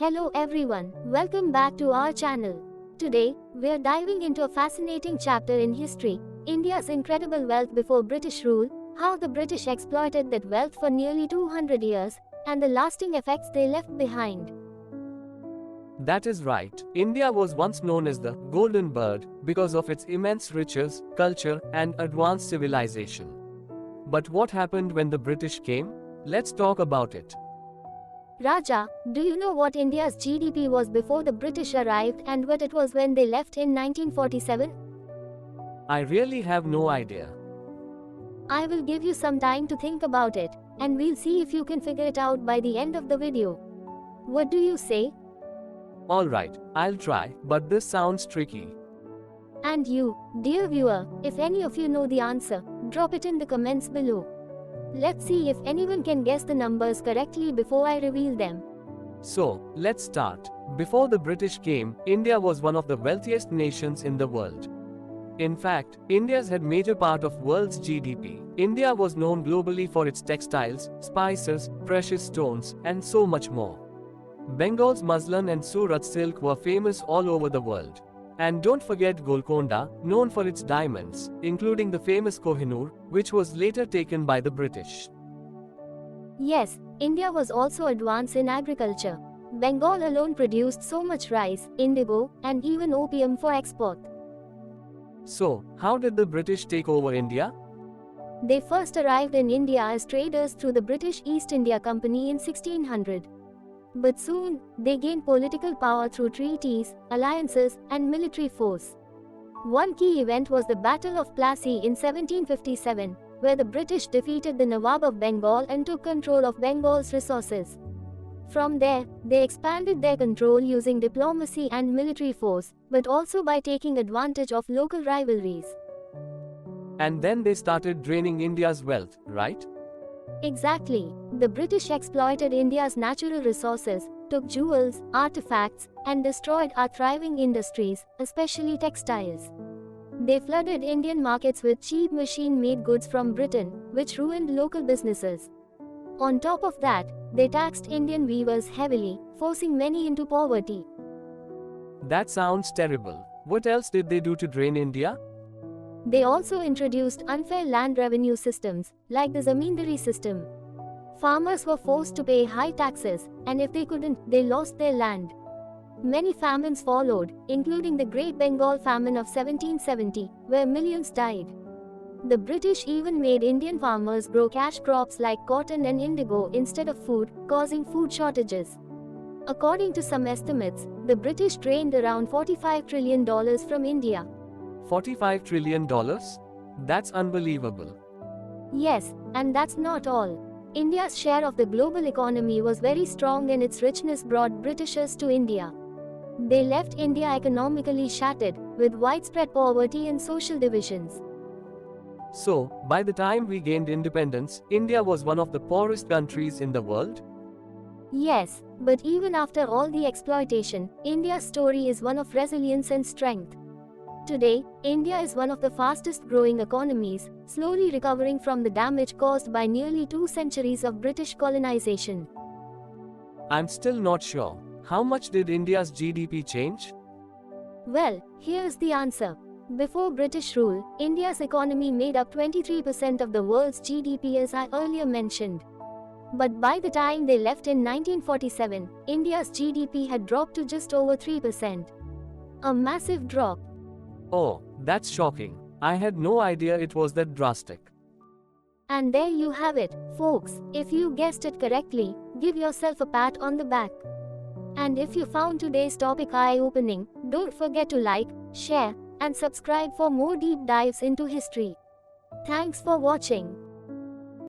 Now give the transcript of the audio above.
Hello everyone, welcome back to our channel. Today, we're diving into a fascinating chapter in history, India's incredible wealth before British rule, how the British exploited that wealth for nearly 200 years, and the lasting effects they left behind. That is right. India was once known as the Golden Bird because of its immense riches, culture, and advanced civilization. But what happened when the British came? Let's talk about it. Raja, do you know what India's GDP was before the British arrived and what it was when they left in 1947? I really have no idea. I will give you some time to think about it, and we'll see if you can figure it out by the end of the video. What do you say? Alright, I'll try, but this sounds tricky. And you, dear viewer, if any of you know the answer, drop it in the comments below. Let's see if anyone can guess the numbers correctly before I reveal them. So, let's start. Before the British came, India was one of the wealthiest nations in the world. In fact, India's had major part of world's GDP. India was known globally for its textiles, spices, precious stones, and so much more. Bengal's muslin and Surat silk were famous all over the world. And don't forget Golconda, known for its diamonds, including the famous Kohinoor, which was later taken by the British. Yes, India was also advanced in agriculture. Bengal alone produced so much rice, indigo, and even opium for export. So, how did the British take over India? They first arrived in India as traders through the British East India Company in 1600. But soon, they gained political power through treaties, alliances, and military force. One key event was the Battle of Plassey in 1757, where the British defeated the Nawab of Bengal and took control of Bengal's resources. From there, they expanded their control using diplomacy and military force, but also by taking advantage of local rivalries. And then they started draining India's wealth, right? Exactly. The British exploited India's natural resources, took jewels, artifacts, and destroyed our thriving industries, especially textiles. They flooded Indian markets with cheap machine-made goods from Britain, which ruined local businesses. On top of that, they taxed Indian weavers heavily, forcing many into poverty. That sounds terrible. What else did they do to drain India? They also introduced unfair land revenue systems, like the Zamindari system. Farmers were forced to pay high taxes, and if they couldn't, they lost their land. Many famines followed, including the Great Bengal Famine of 1770, where millions died. The British even made Indian farmers grow cash crops like cotton and indigo instead of food, causing food shortages. According to some estimates, the British drained around $45 trillion from India. $45 trillion? That's unbelievable. Yes, and that's not all. India's share of the global economy was very strong and its richness brought Britishers to India. They left India economically shattered, with widespread poverty and social divisions. So, by the time we gained independence, India was one of the poorest countries in the world? Yes, but even after all the exploitation, India's story is one of resilience and strength. Today, India is one of the fastest growing economies, slowly recovering from the damage caused by nearly 2 centuries of British colonization. I'm still not sure. How much did India's GDP change? Well, here's the answer. Before British rule, India's economy made up 23% of the world's GDP, as I earlier mentioned. But by the time they left in 1947, India's GDP had dropped to just over 3%. A massive drop. Oh, that's shocking. I had no idea it was that drastic. And there you have it, folks. If you guessed it correctly, give yourself a pat on the back. And if you found today's topic eye-opening, don't forget to like, share, and subscribe for more deep dives into history. Thanks for watching.